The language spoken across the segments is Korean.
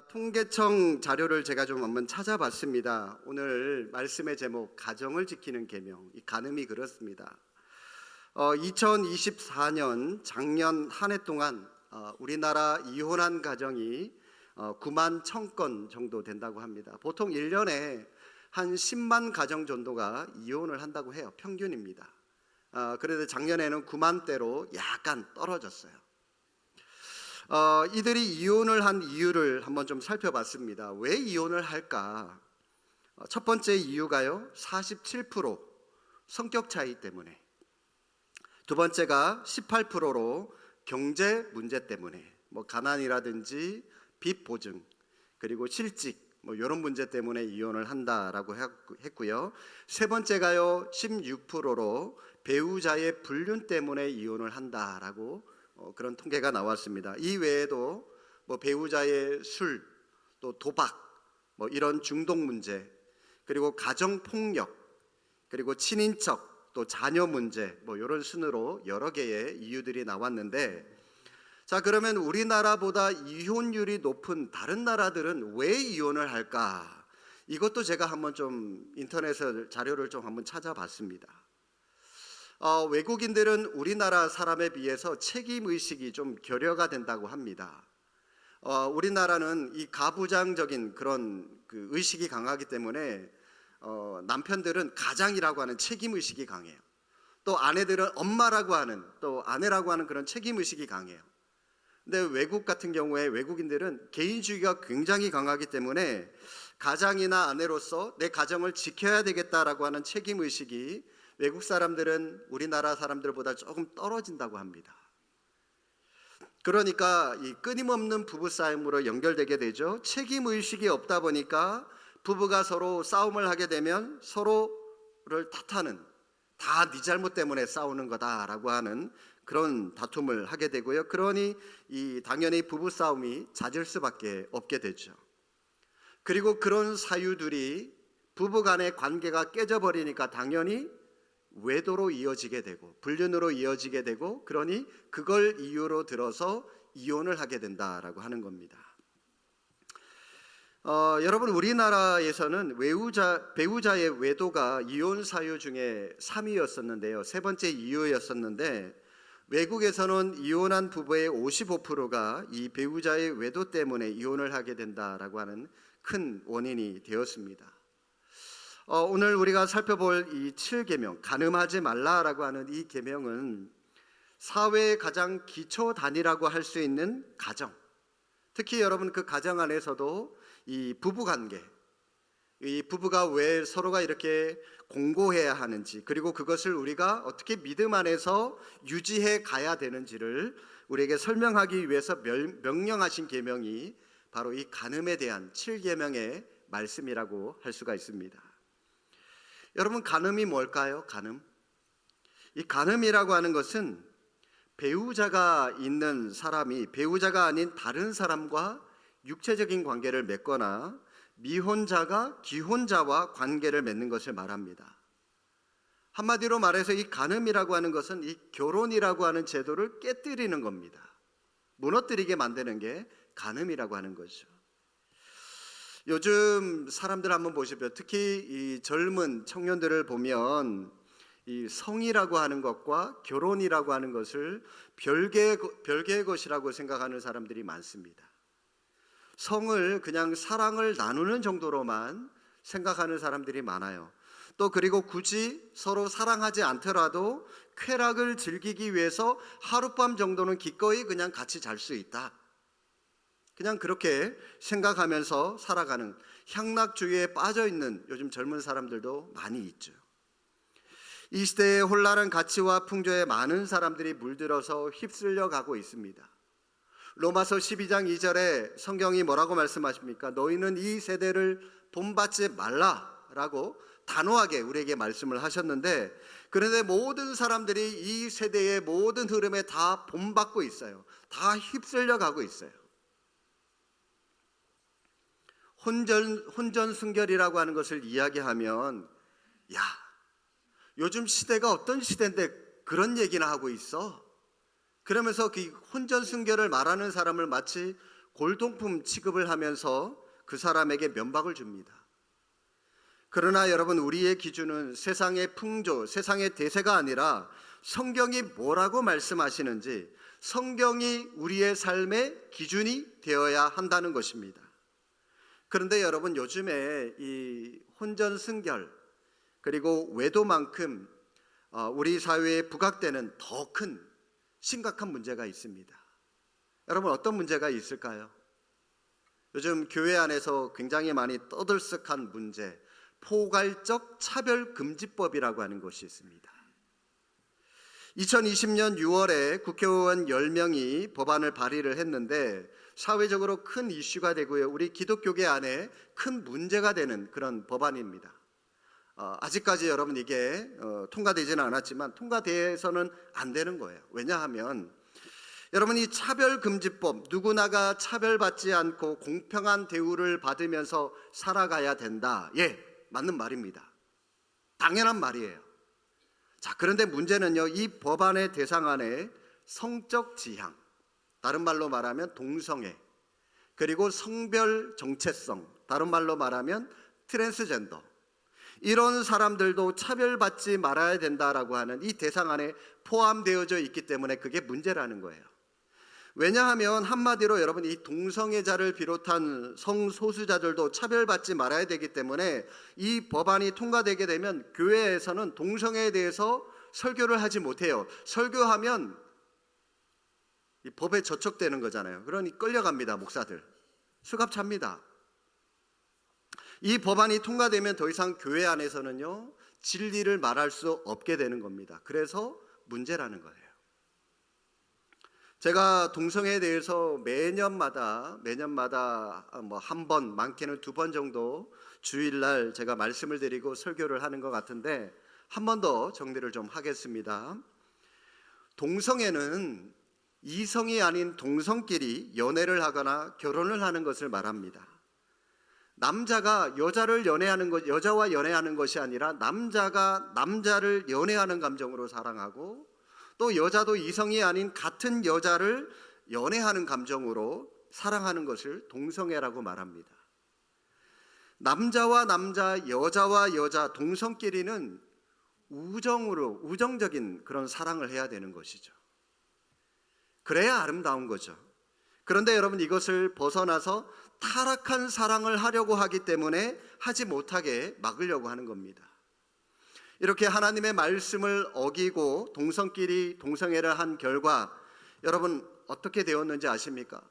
통계청 자료를 제가 좀 한번 찾아봤습니다. 오늘 말씀의 제목 가정을 지키는 계명, 이 간음이 그렇습니다. 2024년 작년 한 해 동안 우리나라 이혼한 가정이 9만 1,000건 정도 된다고 합니다. 보통 1년에 한 10만 가정 정도가 이혼을 한다고 해요. 평균입니다. 그래도 작년에는 9만대로 약간 떨어졌어요. 이들이 이혼을 한 이유를 한번 좀 살펴봤습니다. 왜 이혼을 할까? 첫 번째 이유가요, 47% 성격 차이 때문에. 두 번째가 18%로 경제 문제 때문에, 가난이라든지 빚 보증, 그리고 실직, 이런 문제 때문에 이혼을 한다라고 했고요. 세 번째가요, 16%로 배우자의 불륜 때문에 이혼을 한다라고 그런 통계가 나왔습니다. 이 외에도 배우자의 술, 또 도박, 이런 중독 문제, 그리고 가정 폭력, 그리고 친인척, 또 자녀 문제, 이런 순으로 여러 개의 이유들이 나왔는데, 자, 그러면 우리나라보다 이혼율이 높은 다른 나라들은 왜 이혼을 할까? 이것도 제가 한번 좀 인터넷에 자료를 좀 한번 찾아봤습니다. 외국인들은 우리나라 사람에 비해서 책임의식이 좀 결여가 된다고 합니다. 우리나라는 이 가부장적인 그런 의식이 강하기 때문에 남편들은 가장이라고 하는 책임의식이 강해요. 또 아내들은 엄마라고 하는, 또 아내라고 하는 그런 책임의식이 강해요. 근데 외국 같은 경우에 외국인들은 개인주의가 굉장히 강하기 때문에 가장이나 아내로서 내 가정을 지켜야 되겠다라고 하는 책임의식이 외국 사람들은 우리나라 사람들보다 조금 떨어진다고 합니다. 그러니까 이 끊임없는 부부싸움으로 연결되게 되죠. 책임의식이 없다 보니까 부부가 서로 싸움을 하게 되면 서로를 탓하는, 다 네 잘못 때문에 싸우는 거다라고 하는 그런 다툼을 하게 되고요. 그러니 당연히 부부싸움이 잦을 수밖에 없게 되죠. 그리고 그런 사유들이 부부간의 관계가 깨져버리니까 당연히 외도로 이어지게 되고 불륜으로 이어지게 되고, 그러니 그걸 이유로 들어서 이혼을 하게 된다라고 하는 겁니다. 여러분, 우리나라에서는 배우자의 외도가 이혼 사유 중에 3위였었는데요. 세 번째 이유였었는데, 외국에서는 이혼한 부부의 55%가 이 배우자의 외도 때문에 이혼을 하게 된다라고 하는 큰 원인이 되었습니다. 오늘 우리가 살펴볼 이 7계명, 간음하지 말라라고 하는 이 계명은 사회의 가장 기초 단위라고 할 수 있는 가정, 특히 여러분 그 가정 안에서도 이 부부관계, 이 부부가 왜 서로가 이렇게 공고해야 하는지, 그리고 그것을 우리가 어떻게 믿음 안에서 유지해 가야 되는지를 우리에게 설명하기 위해서 명령하신 계명이 바로 이 간음에 대한 7계명의 말씀이라고 할 수가 있습니다. 여러분, 간음이 뭘까요? 간음. 이 간음이라고 하는 것은 배우자가 있는 사람이 배우자가 아닌 다른 사람과 육체적인 관계를 맺거나 미혼자가 기혼자와 관계를 맺는 것을 말합니다. 한마디로 말해서 이 간음이라고 하는 것은 이 결혼이라고 하는 제도를 깨뜨리는 겁니다. 무너뜨리게 만드는 게 간음이라고 하는 거죠. 요즘 사람들 한번 보십시오. 특히 이 젊은 청년들을 보면 이 성이라고 하는 것과 결혼이라고 하는 것을 별개의 것이라고 생각하는 사람들이 많습니다. 성을 그냥 사랑을 나누는 정도로만 생각하는 사람들이 많아요. 또 그리고 굳이 서로 사랑하지 않더라도 쾌락을 즐기기 위해서 하룻밤 정도는 기꺼이 그냥 같이 잘 수 있다, 그냥 그렇게 생각하면서 살아가는 향락주의에 빠져있는 요즘 젊은 사람들도 많이 있죠. 이 시대의 혼란한 가치와 풍조에 많은 사람들이 물들어서 휩쓸려 가고 있습니다. 로마서 12장 2절에 성경이 뭐라고 말씀하십니까? 너희는 이 세대를 본받지 말라라고 단호하게 우리에게 말씀을 하셨는데, 그런데 모든 사람들이 이 세대의 모든 흐름에 다 본받고 있어요. 다 휩쓸려 가고 있어요. 혼전순결이라고 하는 것을 이야기하면, 야, 요즘 시대가 어떤 시대인데 그런 얘기나 하고 있어? 그러면서 그 혼전순결을 말하는 사람을 마치 골동품 취급을 하면서 그 사람에게 면박을 줍니다. 그러나 여러분, 우리의 기준은 세상의 풍조, 세상의 대세가 아니라 성경이 뭐라고 말씀하시는지, 성경이 우리의 삶의 기준이 되어야 한다는 것입니다. 그런데 여러분, 요즘에 이 혼전순결 그리고 외도만큼 우리 사회에 부각되는 더 큰 심각한 문제가 있습니다. 여러분, 어떤 문제가 있을까요? 요즘 교회 안에서 굉장히 많이 떠들썩한 문제, 포괄적 차별금지법이라고 하는 것이 있습니다. 2020년 6월에 국회의원 10명이 법안을 발의를 했는데 사회적으로 큰 이슈가 되고요, 우리 기독교계 안에 큰 문제가 되는 그런 법안입니다. 아직까지 여러분 이게 통과되지는 않았지만 통과돼서는 안 되는 거예요. 왜냐하면 여러분, 이 차별금지법, 누구나가 차별받지 않고 공평한 대우를 받으면서 살아가야 된다. 예, 맞는 말입니다. 당연한 말이에요. 자, 그런데 문제는요, 이 법안의 대상 안에 성적 지향, 다른 말로 말하면 동성애, 그리고 성별 정체성, 다른 말로 말하면 트랜스젠더, 이런 사람들도 차별받지 말아야 된다라고 하는 이 대상 안에 포함되어져 있기 때문에 그게 문제라는 거예요. 왜냐하면 한마디로 여러분, 이 동성애자를 비롯한 성소수자들도 차별받지 말아야 되기 때문에 이 법안이 통과되게 되면 교회에서는 동성애에 대해서 설교를 하지 못해요. 설교하면 이 법에 저촉되는 거잖아요. 그러니 끌려갑니다. 목사들 수갑찹니다. 이 법안이 통과되면 더 이상 교회 안에서는요, 진리를 말할 수 없게 되는 겁니다. 그래서 문제라는 거예요. 제가 동성애에 대해서 매년마다 뭐 한 번, 많게는 2번 정도 주일날 제가 말씀을 드리고 설교를 하는 것 같은데, 한 번 더 정리를 좀 하겠습니다. 동성애는 이성이 아닌 동성끼리 연애를 하거나 결혼을 하는 것을 말합니다. 남자가 여자를 연애하는 것, 여자와 연애하는 것이 아니라 남자가 남자를 연애하는 감정으로 사랑하고, 또 여자도 이성이 아닌 같은 여자를 연애하는 감정으로 사랑하는 것을 동성애라고 말합니다. 남자와 남자, 여자와 여자, 동성끼리는 우정적인 그런 사랑을 해야 되는 것이죠. 그래야 아름다운 거죠. 그런데 여러분, 이것을 벗어나서 타락한 사랑을 하려고 하기 때문에 하지 못하게 막으려고 하는 겁니다. 이렇게 하나님의 말씀을 어기고 동성끼리 동성애를 한 결과 여러분 어떻게 되었는지 아십니까?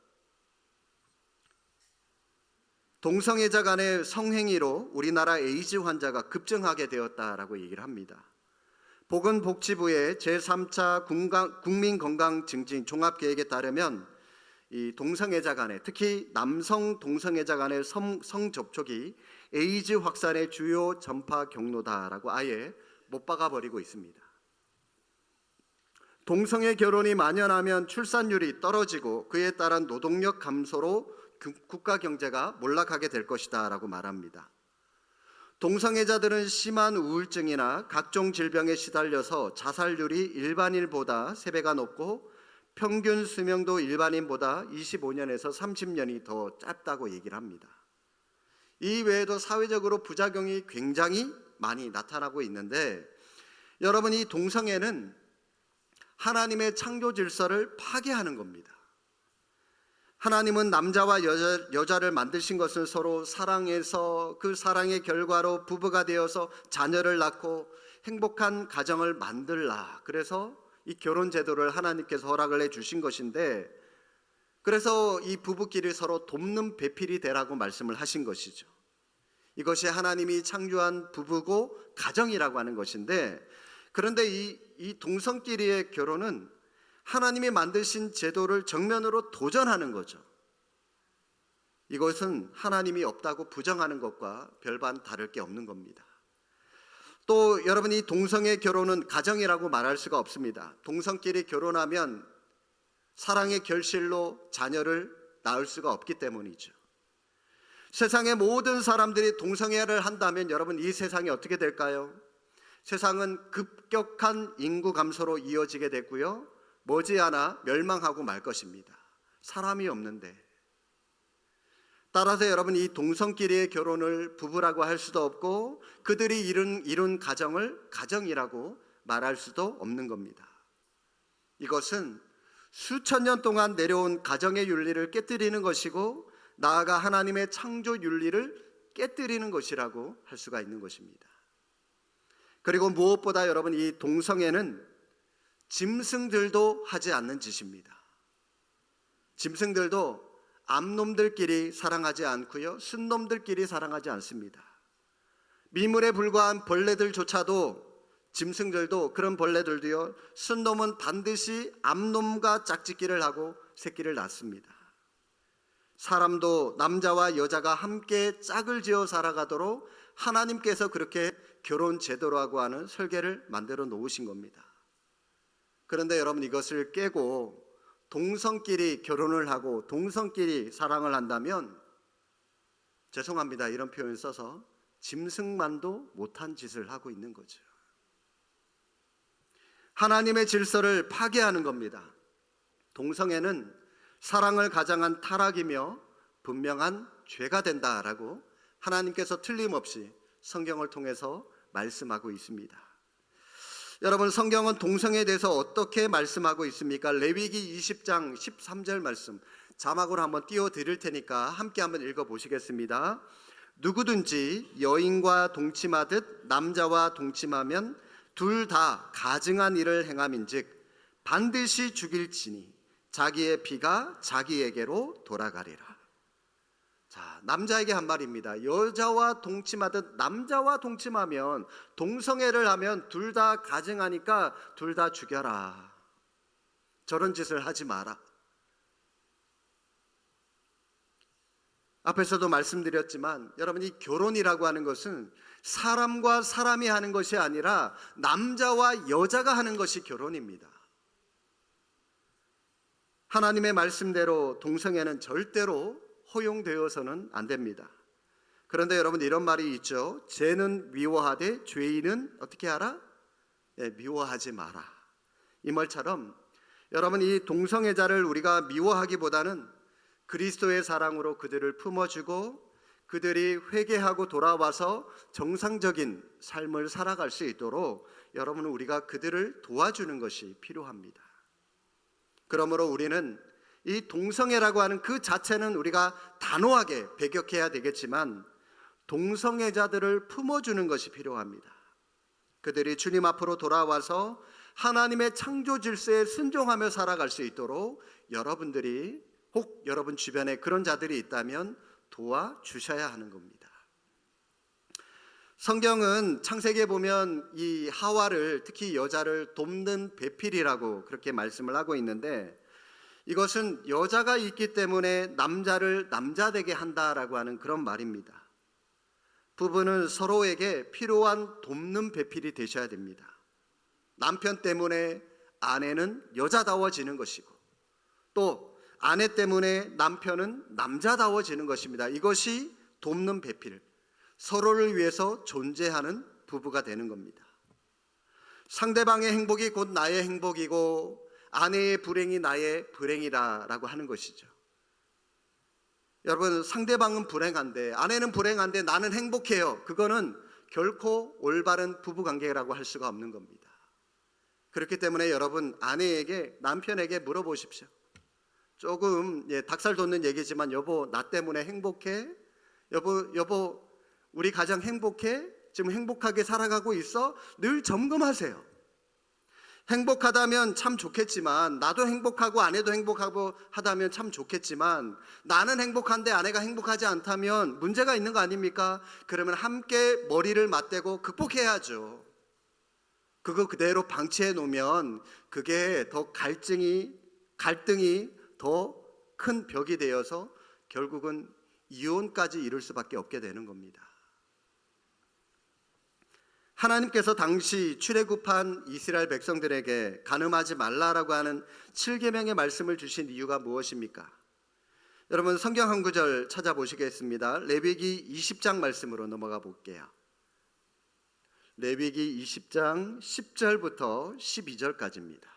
동성애자 간의 성행위로 우리나라 에이즈 환자가 급증하게 되었다라고 얘기를 합니다. 보건복지부의 제3차 국민건강증진 종합계획에 따르면 이 동성애자 간의, 특히 남성 동성애자 간의 성접촉이 에이즈 확산의 주요 전파 경로다라고 아예 못 박아버리고 있습니다. 동성애 결혼이 만연하면 출산율이 떨어지고 그에 따른 노동력 감소로 국가 경제가 몰락하게 될 것이다 라고 말합니다. 동성애자들은 심한 우울증이나 각종 질병에 시달려서 자살률이 일반인보다 3배가 높고 평균 수명도 일반인보다 25년에서 30년이 더 짧다고 얘기를 합니다. 이 외에도 사회적으로 부작용이 굉장히 많이 나타나고 있는데, 여러분, 이 동성애는 하나님의 창조 질서를 파괴하는 겁니다. 하나님은 남자와 여자를 만드신 것은 서로 사랑해서 그 사랑의 결과로 부부가 되어서 자녀를 낳고 행복한 가정을 만들라, 그래서 이 결혼 제도를 하나님께서 허락을 해주신 것인데, 그래서 이 부부끼리 서로 돕는 배필이 되라고 말씀을 하신 것이죠. 이것이 하나님이 창조한 부부고 가정이라고 하는 것인데, 그런데 이 동성끼리의 결혼은 하나님이 만드신 제도를 정면으로 도전하는 거죠. 이것은 하나님이 없다고 부정하는 것과 별반 다를 게 없는 겁니다. 또 여러분, 이 동성애 결혼은 가정이라고 말할 수가 없습니다. 동성끼리 결혼하면 사랑의 결실로 자녀를 낳을 수가 없기 때문이죠. 세상의 모든 사람들이 동성애를 한다면 여러분, 이 세상이 어떻게 될까요? 세상은 급격한 인구 감소로 이어지게 됐고요, 머지않아 멸망하고 말 것입니다. 사람이 없는데. 따라서 여러분, 이 동성끼리의 결혼을 부부라고 할 수도 없고 그들이 이룬 가정을 가정이라고 말할 수도 없는 겁니다. 이것은 수천 년 동안 내려온 가정의 윤리를 깨뜨리는 것이고 나아가 하나님의 창조 윤리를 깨뜨리는 것이라고 할 수가 있는 것입니다. 그리고 무엇보다 여러분, 이 동성애는 짐승들도 하지 않는 짓입니다. 짐승들도 암놈들끼리 사랑하지 않고요, 순놈들끼리 사랑하지 않습니다. 미물에 불과한 벌레들조차도, 짐승들도, 그런 벌레들도요, 순놈은 반드시 암놈과 짝짓기를 하고 새끼를 낳습니다. 사람도 남자와 여자가 함께 짝을 지어 살아가도록 하나님께서 그렇게 결혼 제도라고 하는 설계를 만들어 놓으신 겁니다. 그런데 여러분, 이것을 깨고 동성끼리 결혼을 하고 동성끼리 사랑을 한다면, 죄송합니다, 이런 표현 써서, 짐승만도 못한 짓을 하고 있는 거죠. 하나님의 질서를 파괴하는 겁니다. 동성애는 사랑을 가장한 타락이며 분명한 죄가 된다라고 하나님께서 틀림없이 성경을 통해서 말씀하고 있습니다. 여러분, 성경은 동성애에 대해서 어떻게 말씀하고 있습니까? 레위기 20장 13절 말씀 자막으로 한번 띄워드릴 테니까 함께 한번 읽어보시겠습니다. 누구든지 여인과 동침하듯 남자와 동침하면 둘 다 가증한 일을 행함인즉 반드시 죽일지니 자기의 피가 자기에게로 돌아가리라. 자, 남자에게 한 말입니다. 여자와 동침하듯 남자와 동침하면, 동성애를 하면 둘 다 가증하니까 둘 다 죽여라. 저런 짓을 하지 마라. 앞에서도 말씀드렸지만 여러분, 이 결혼이라고 하는 것은 사람과 사람이 하는 것이 아니라 남자와 여자가 하는 것이 결혼입니다. 하나님의 말씀대로 동성애는 절대로 허용되어서는 안 됩니다. 그런데 여러분, 이런 말이 있죠. 죄는 미워하되 죄인은 어떻게 하라? 미워하지 마라. 이 말처럼 여러분, 이 동성애자를 우리가 미워하기보다는 그리스도의 사랑으로 그들을 품어주고 그들이 회개하고 돌아와서 정상적인 삶을 살아갈 수 있도록 여러분, 우리가 그들을 도와주는 것이 필요합니다. 그러므로 우리는 이 동성애라고 하는 그 자체는 우리가 단호하게 배격해야 되겠지만 동성애자들을 품어주는 것이 필요합니다. 그들이 주님 앞으로 돌아와서 하나님의 창조 질서에 순종하며 살아갈 수 있도록 여러분들이, 혹 여러분 주변에 그런 자들이 있다면 도와주셔야 하는 겁니다. 성경은 창세기에 보면 이 하와를, 특히 여자를 돕는 배필이라고 그렇게 말씀을 하고 있는데, 이것은 여자가 있기 때문에 남자를 남자되게 한다라고 하는 그런 말입니다. 부부는 서로에게 필요한 돕는 배필이 되셔야 됩니다. 남편 때문에 아내는 여자다워지는 것이고 또 아내 때문에 남편은 남자다워지는 것입니다. 이것이 돕는 배필, 서로를 위해서 존재하는 부부가 되는 겁니다. 상대방의 행복이 곧 나의 행복이고 아내의 불행이 나의 불행이라고 하는 것이죠. 여러분, 상대방은 불행한데, 아내는 불행한데 나는 행복해요. 그거는 결코 올바른 부부관계라고 할 수가 없는 겁니다. 그렇기 때문에 여러분, 아내에게, 남편에게 물어보십시오. 조금 닭살 돋는 얘기지만, 여보 나 때문에 행복해? 여보 우리 가정 행복해? 지금 행복하게 살아가고 있어? 늘 점검하세요. 행복하다면 참 좋겠지만, 나도 행복하고 아내도 행복하고 하다면 참 좋겠지만, 나는 행복한데 아내가 행복하지 않다면 문제가 있는 거 아닙니까? 그러면 함께 머리를 맞대고 극복해야죠. 그거 그대로 방치해 놓으면 그게 더 갈등이 더 큰 벽이 되어서 결국은 이혼까지 이룰 수밖에 없게 되는 겁니다. 하나님께서 당시 출애굽한 이스라엘 백성들에게 간음하지 말라라고 하는 7계명의 말씀을 주신 이유가 무엇입니까? 여러분, 성경 한 구절 찾아보시겠습니다. 레위기 20장 말씀으로 넘어가 볼게요. 레위기 20장 10절부터 12절까지입니다.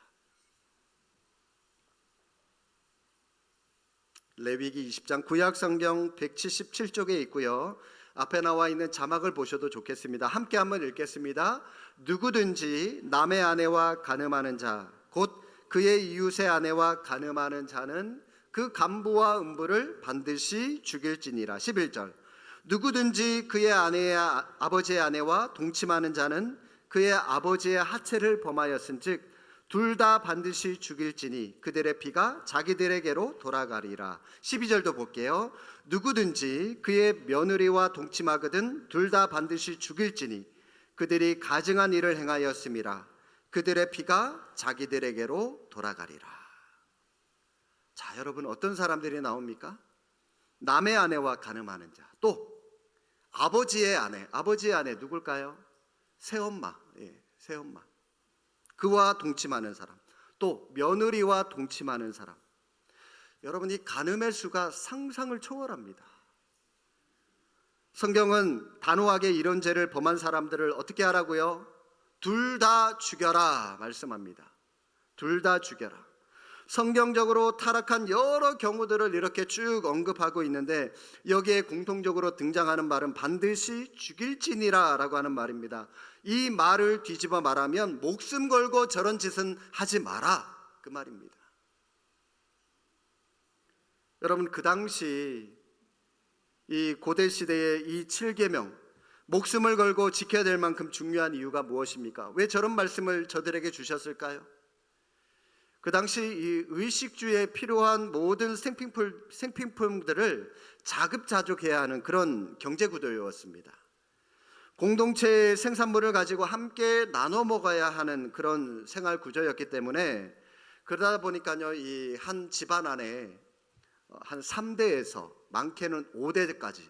레위기 20장 구약 성경 177쪽에 있고요. 앞에 나와 있는 자막을 보셔도 좋겠습니다. 함께 한번 읽겠습니다. 누구든지 남의 아내와 간음하는 자, 곧 그의 이웃의 아내와 간음하는 자는 그 간부와 음부를 반드시 죽일지니라. 11절. 누구든지 그의 아버지의 아내와 동침하는 자는 그의 아버지의 하체를 범하였은즉 둘 다 반드시 죽일지니 그들의 피가 자기들에게로 돌아가리라. 12절도 볼게요. 누구든지 그의 며느리와 동침하거든 둘 다 반드시 죽일지니 그들이 가증한 일을 행하였음이라. 그들의 피가 자기들에게로 돌아가리라. 자, 여러분, 어떤 사람들이 나옵니까? 남의 아내와 간음하는 자, 또 아버지의 아내 누굴까요? 새엄마, 새엄마. 그와 동침하는 사람, 또 며느리와 동침하는 사람. 여러분, 이 간음의 수가 상상을 초월합니다. 성경은 단호하게 이런 죄를 범한 사람들을 어떻게 하라고요? 둘 다 죽여라 말씀합니다. 둘 다 죽여라. 성경적으로 타락한 여러 경우들을 이렇게 쭉 언급하고 있는데 여기에 공통적으로 등장하는 말은 반드시 죽일지니라 라고 하는 말입니다. 이 말을 뒤집어 말하면 목숨 걸고 저런 짓은 하지 마라, 그 말입니다. 여러분, 그 당시 이 고대 시대의 이 7계명, 목숨을 걸고 지켜야 될 만큼 중요한 이유가 무엇입니까? 왜 저런 말씀을 저들에게 주셨을까요? 그 당시 이 의식주에 필요한 모든 생필품들을 자급자족해야 하는 그런 경제구도였습니다. 공동체의 생산물을 가지고 함께 나눠 먹어야 하는 그런 생활 구조였기 때문에 그러다 보니까요, 이 한 집안 안에 한 3대에서 많게는 5대까지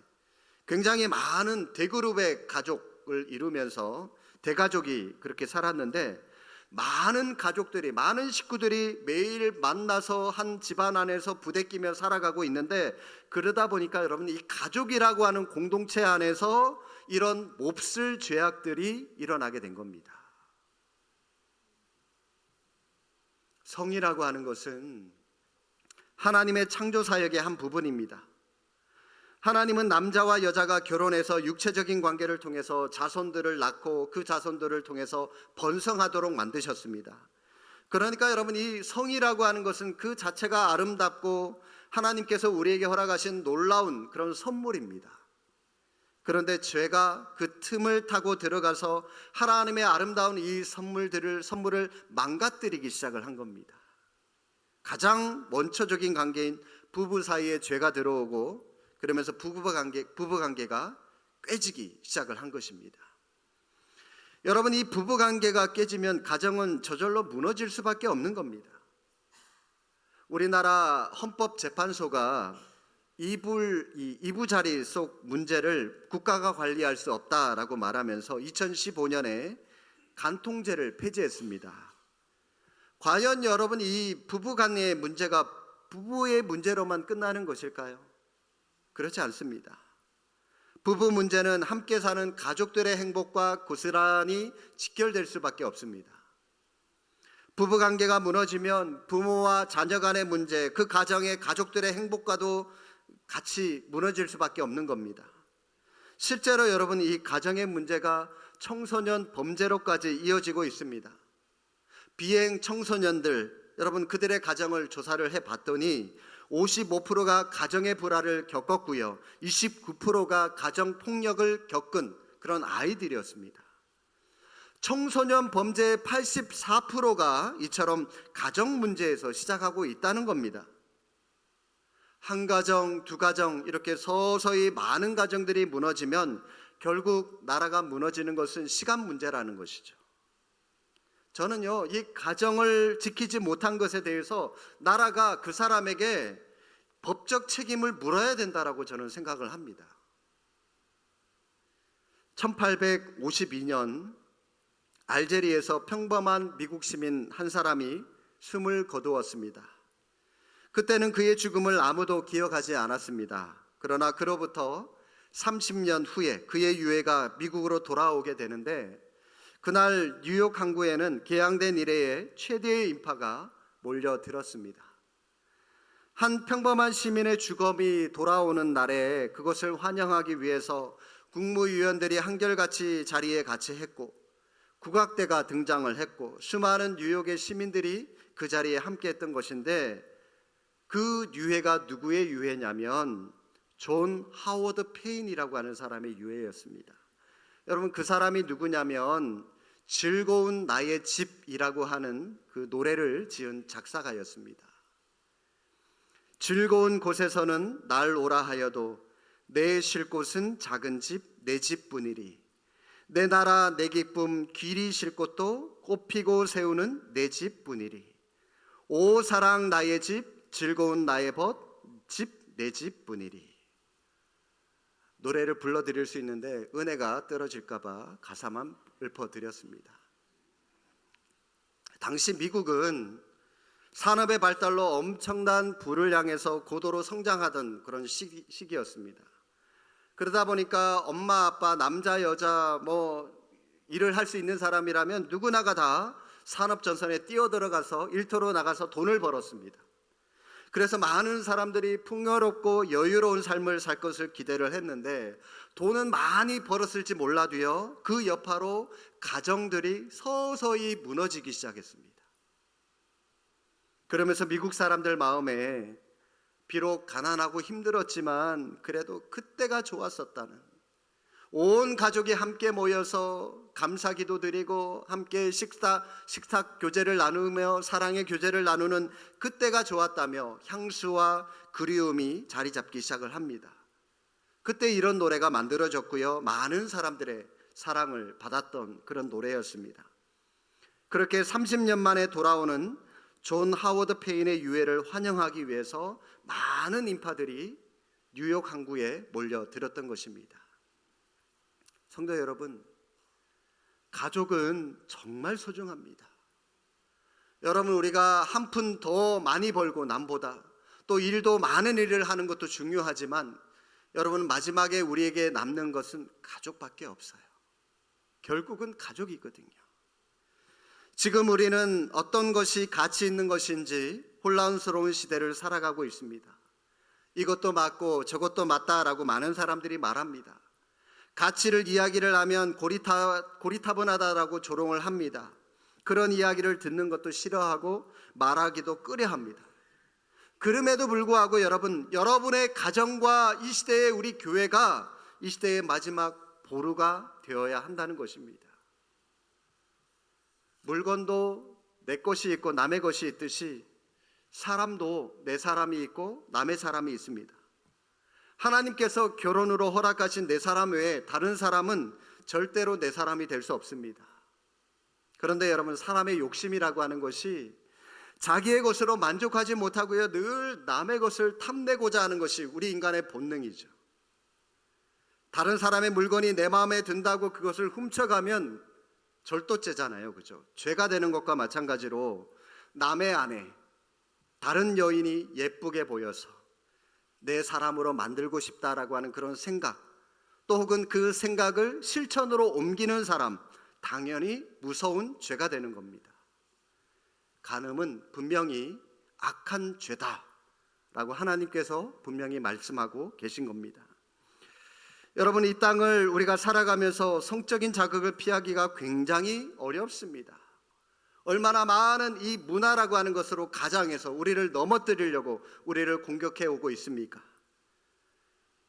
굉장히 많은 대그룹의 가족을 이루면서 대가족이 그렇게 살았는데 많은 가족들이, 많은 식구들이 매일 만나서 한 집안 안에서 부대끼며 살아가고 있는데 그러다 보니까 여러분, 이 가족이라고 하는 공동체 안에서 이런 몹쓸 죄악들이 일어나게 된 겁니다. 성이라고 하는 것은 하나님의 창조 사역의 한 부분입니다. 하나님은 남자와 여자가 결혼해서 육체적인 관계를 통해서 자손들을 낳고 그 자손들을 통해서 번성하도록 만드셨습니다. 그러니까 여러분, 이 성이라고 하는 것은 그 자체가 아름답고 하나님께서 우리에게 허락하신 놀라운 그런 선물입니다. 그런데 죄가 그 틈을 타고 들어가서 하나님의 아름다운 이 선물을 망가뜨리기 시작을 한 겁니다. 가장 원초적인 관계인 부부 사이에 죄가 들어오고 그러면서 부부 관계가 깨지기 시작을 한 것입니다. 여러분, 이 부부 관계가 깨지면 가정은 저절로 무너질 수밖에 없는 겁니다. 우리나라 헌법재판소가 이부자리 속 문제를 국가가 관리할 수 없다라고 말하면서 2015년에 간통죄를 폐지했습니다. 과연 여러분, 이 부부 간의 문제가 부부의 문제로만 끝나는 것일까요? 그렇지 않습니다. 부부 문제는 함께 사는 가족들의 행복과 고스란히 직결될 수밖에 없습니다. 부부 관계가 무너지면 부모와 자녀 간의 문제, 그 가정의 가족들의 행복과도 같이 무너질 수밖에 없는 겁니다. 실제로 여러분, 이 가정의 문제가 청소년 범죄로까지 이어지고 있습니다. 비행 청소년들, 여러분, 그들의 가정을 조사를 해봤더니 55%가 가정의 불화를 겪었고요, 29%가 가정폭력을 겪은 그런 아이들이었습니다. 청소년 범죄의 84%가 이처럼 가정 문제에서 시작하고 있다는 겁니다. 한 가정, 두 가정, 이렇게 서서히 많은 가정들이 무너지면 결국 나라가 무너지는 것은 시간 문제라는 것이죠. 저는요, 이 가정을 지키지 못한 것에 대해서 나라가 그 사람에게 법적 책임을 물어야 된다라고 저는 생각을 합니다. 1852년 알제리에서 평범한 미국 시민 한 사람이 숨을 거두었습니다. 그때는 그의 죽음을 아무도 기억하지 않았습니다. 그러나 그로부터 30년 후에 그의 유해가 미국으로 돌아오게 되는데 그날 뉴욕 항구에는 개항된 이래의 최대의 인파가 몰려들었습니다. 한 평범한 시민의 주검이 돌아오는 날에 그것을 환영하기 위해서 국무위원들이 한결같이 자리에 같이 했고, 국악대가 등장을 했고, 수많은 뉴욕의 시민들이 그 자리에 함께 했던 것인데, 그 유해가 누구의 유해냐면 존 하워드 페인이라고 하는 사람의 유해였습니다. 여러분, 그 사람이 누구냐면 즐거운 나의 집이라고 하는 그 노래를 지은 작사가였습니다. 즐거운 곳에서는 날 오라 하여도 내 쉴 곳은 작은 집 내 집뿐이리. 내 나라 내 기쁨 길이 쉴 곳도 꽃피고 세우는 내 집뿐이리. 오 사랑 나의 집 즐거운 나의 벗 집 내 집뿐이리. 노래를 불러드릴 수 있는데 은혜가 떨어질까 봐 가사만 읊어드렸습니다. 당시 미국은 산업의 발달로 엄청난 부를 향해서 고도로 성장하던 그런 시기였습니다. 그러다 보니까 엄마 아빠 남자 여자 일을 할 수 있는 사람이라면 누구나가 다 산업전선에 뛰어들어가서 일터로 나가서 돈을 벌었습니다. 그래서 많은 사람들이 풍요롭고 여유로운 삶을 살 것을 기대를 했는데, 돈은 많이 벌었을지 몰라도요, 그 여파로 가정들이 서서히 무너지기 시작했습니다. 그러면서 미국 사람들 마음에 비록 가난하고 힘들었지만 그래도 그때가 좋았었다는, 온 가족이 함께 모여서 감사기도 드리고 함께 식탁 교제를 나누며 사랑의 교제를 나누는 그때가 좋았다며 향수와 그리움이 자리 잡기 시작을 합니다. 그때 이런 노래가 만들어졌고요, 많은 사람들의 사랑을 받았던 그런 노래였습니다. 그렇게 30년 만에 돌아오는 존 하워드 페인의 유해를 환영하기 위해서 많은 인파들이 뉴욕 항구에 몰려들었던 것입니다. 성도 여러분, 가족은 정말 소중합니다. 여러분, 우리가 한 푼 더 많이 벌고 남보다 또 일도 많은 일을 하는 것도 중요하지만, 여러분, 마지막에 우리에게 남는 것은 가족밖에 없어요. 결국은 가족이거든요. 지금 우리는 어떤 것이 가치 있는 것인지 혼란스러운 시대를 살아가고 있습니다. 이것도 맞고 저것도 맞다라고 많은 사람들이 말합니다. 가치를 이야기를 하면 고리타분하다라고 조롱을 합니다. 그런 이야기를 듣는 것도 싫어하고 말하기도 꺼려합니다. 그럼에도 불구하고 여러분의 가정과 이 시대의 우리 교회가 이 시대의 마지막 보루가 되어야 한다는 것입니다. 물건도 내 것이 있고 남의 것이 있듯이 사람도 내 사람이 있고 남의 사람이 있습니다. 하나님께서 결혼으로 허락하신 내 사람 외에 다른 사람은 절대로 내 사람이 될 수 없습니다. 그런데 여러분, 사람의 욕심이라고 하는 것이 자기의 것으로 만족하지 못하고요, 늘 남의 것을 탐내고자 하는 것이 우리 인간의 본능이죠. 다른 사람의 물건이 내 마음에 든다고 그것을 훔쳐가면 절도죄잖아요, 그죠? 죄가 되는 것과 마찬가지로 남의 아내, 다른 여인이 예쁘게 보여서 내 사람으로 만들고 싶다라고 하는 그런 생각, 또 혹은 그 생각을 실천으로 옮기는 사람, 당연히 무서운 죄가 되는 겁니다. 간음은 분명히 악한 죄다라고 하나님께서 분명히 말씀하고 계신 겁니다. 여러분, 이 땅을 우리가 살아가면서 성적인 자극을 피하기가 굉장히 어렵습니다. 얼마나 많은 이 문화라고 하는 것으로 가장해서 우리를 넘어뜨리려고 우리를 공격해 오고 있습니까?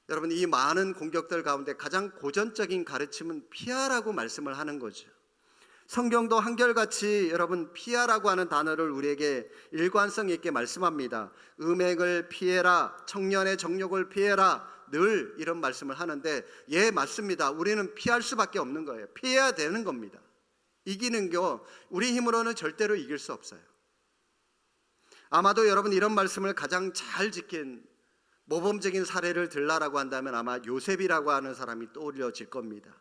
여러분, 이 많은 공격들 가운데 가장 고전적인 가르침은 피하라고 말씀을 하는 거죠. 성경도 한결같이 여러분 피하라고 하는 단어를 우리에게 일관성 있게 말씀합니다. 음행을 피해라, 청년의 정욕을 피해라, 늘 이런 말씀을 하는데, 예, 맞습니다. 우리는 피할 수밖에 없는 거예요. 피해야 되는 겁니다. 이기는 거 우리 힘으로는 절대로 이길 수 없어요. 아마도 여러분, 이런 말씀을 가장 잘 지킨 모범적인 사례를 들라라고 한다면 아마 요셉이라고 하는 사람이 떠올려질 겁니다.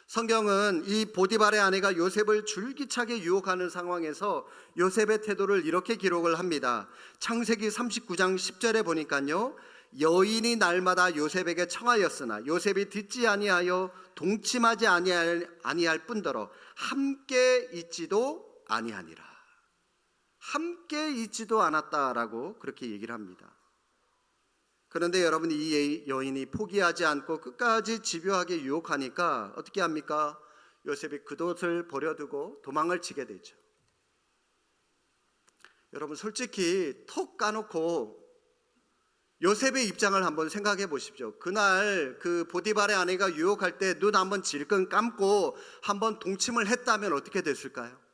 성경은 이 보디발의 아내가 요셉을 줄기차게 유혹하는 상황에서 요셉의 태도를 이렇게 기록을 합니다. 창세기 39장 10절에 보니까요, 여인이 날마다 요셉에게 청하였으나 요셉이 듣지 아니하여 동침하지 아니할 뿐더러 함께 있지도 아니하니라. 함께 있지도 않았다라고 그렇게 얘기를 합니다. 그런데 여러분, 이 여인이 포기하지 않고 끝까지 집요하게 유혹하니까 어떻게 합니까? 요셉이 겉옷을 버려두고 도망을 치게 되죠. 여러분, 솔직히 턱 까놓고 요셉의 입장을 한번 생각해 보십시오. 그날 그 보디발의 아내가 유혹할 때 눈 한번 질끈 감고 한번 동침을 했다면 어떻게 됐을까요?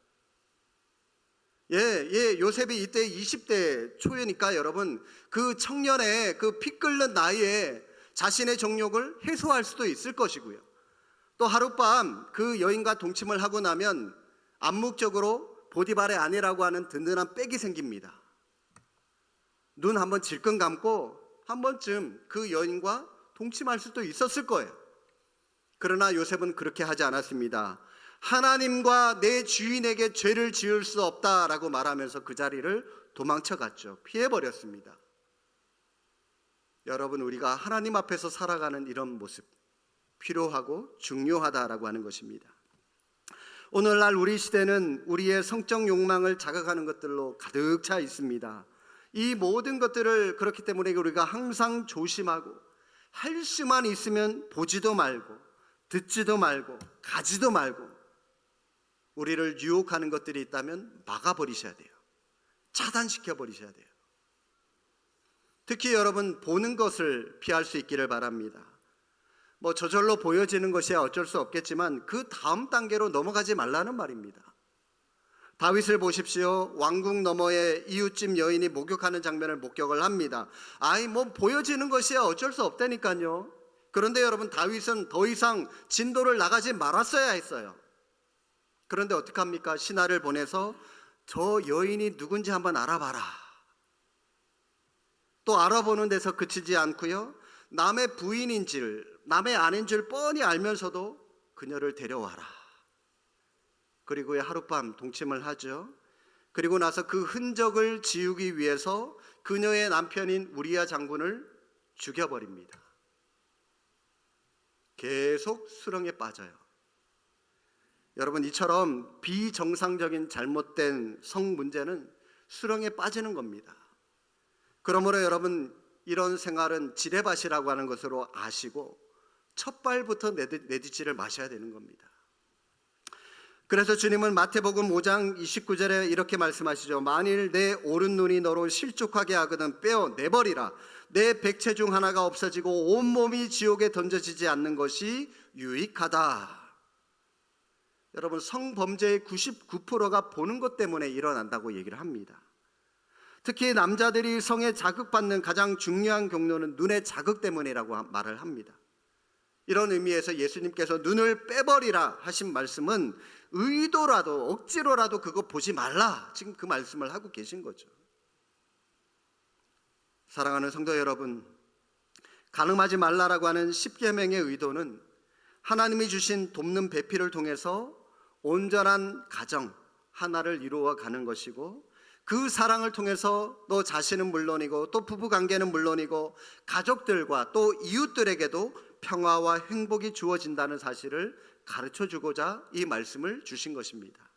요셉이 이때 20대 초이니까 여러분, 그 청년의 그 피 끓는 나이에 자신의 정욕을 해소할 수도 있을 것이고요. 또 하룻밤 그 여인과 동침을 하고 나면 암묵적으로 보디발의 아내라고 하는 든든한 백이 생깁니다. 눈 한번 질끈 감고 한 번쯤 그 여인과 동침할 수도 있었을 거예요. 그러나 요셉은 그렇게 하지 않았습니다. 하나님과 내 주인에게 죄를 지을 수 없다라고 말하면서 그 자리를 도망쳐 갔죠. 피해버렸습니다. 여러분, 우리가 하나님 앞에서 살아가는 이런 모습 필요하고 중요하다라고 하는 것입니다. 오늘날 우리 시대는 우리의 성적 욕망을 자극하는 것들로 가득 차 있습니다. 이 모든 것들을 그렇기 때문에 우리가 항상 조심하고, 할 수만 있으면 보지도 말고 듣지도 말고 가지도 말고, 우리를 유혹하는 것들이 있다면 막아버리셔야 돼요. 차단시켜 버리셔야 돼요. 특히 여러분, 보는 것을 피할 수 있기를 바랍니다. 저절로 보여지는 것이야 어쩔 수 없겠지만 그 다음 단계로 넘어가지 말라는 말입니다. 다윗을 보십시오. 왕궁 너머에 이웃집 여인이 목욕하는 장면을 목격을 합니다. 보여지는 것이야 어쩔 수 없다니까요. 그런데 여러분, 다윗은 더 이상 진도를 나가지 말았어야 했어요. 그런데 어떻게 합니까? 신하를 보내서 저 여인이 누군지 한번 알아봐라. 또 알아보는 데서 그치지 않고요, 남의 부인인 줄, 남의 아내인 줄 뻔히 알면서도 그녀를 데려와라. 그리고 하룻밤 동침을 하죠. 그리고 나서 그 흔적을 지우기 위해서 그녀의 남편인 우리야 장군을 죽여버립니다. 계속 수렁에 빠져요. 여러분, 이처럼 비정상적인 잘못된 성 문제는 수렁에 빠지는 겁니다. 그러므로 여러분, 이런 생활은 지레밭이라고 하는 것으로 아시고 첫 발부터 내딛지를 마셔야 되는 겁니다. 그래서 주님은 마태복음 5장 29절에 이렇게 말씀하시죠. 만일 내 오른눈이 너로 실족하게 하거든 빼어 내버리라. 내 백체 중 하나가 없어지고 온몸이 지옥에 던져지지 않는 것이 유익하다. 여러분, 성범죄의 99%가 보는 것 때문에 일어난다고 얘기를 합니다. 특히 남자들이 성에 자극받는 가장 중요한 경로는 눈의 자극 때문이라고 말을 합니다. 이런 의미에서 예수님께서 눈을 빼버리라 하신 말씀은 의도라도 억지로라도 그거 보지 말라, 지금 그 말씀을 하고 계신 거죠. 사랑하는 성도 여러분, 간음하지 말라라고 하는 10계명의 의도는 하나님이 주신 돕는 배필을 통해서 온전한 가정 하나를 이루어 가는 것이고, 그 사랑을 통해서 너 자신은 물론이고 또 부부관계는 물론이고 가족들과 또 이웃들에게도 평화와 행복이 주어진다는 사실을 가르쳐주고자 이 말씀을 주신 것입니다.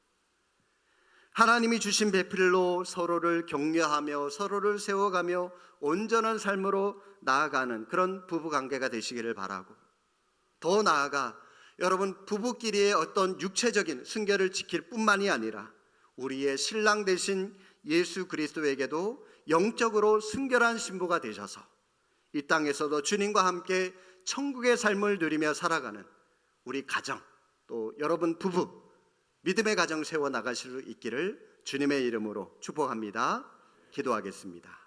하나님이 주신 배필로 서로를 격려하며 서로를 세워가며 온전한 삶으로 나아가는 그런 부부관계가 되시기를 바라고, 더 나아가 여러분, 부부끼리의 어떤 육체적인 순결을 지킬 뿐만이 아니라 우리의 신랑 되신 예수 그리스도에게도 영적으로 순결한 신부가 되셔서 이 땅에서도 주님과 함께 천국의 삶을 누리며 살아가는 우리 가정, 또 여러분 부부, 믿음의 가정 세워나가실 수 있기를 주님의 이름으로 축복합니다. 기도하겠습니다.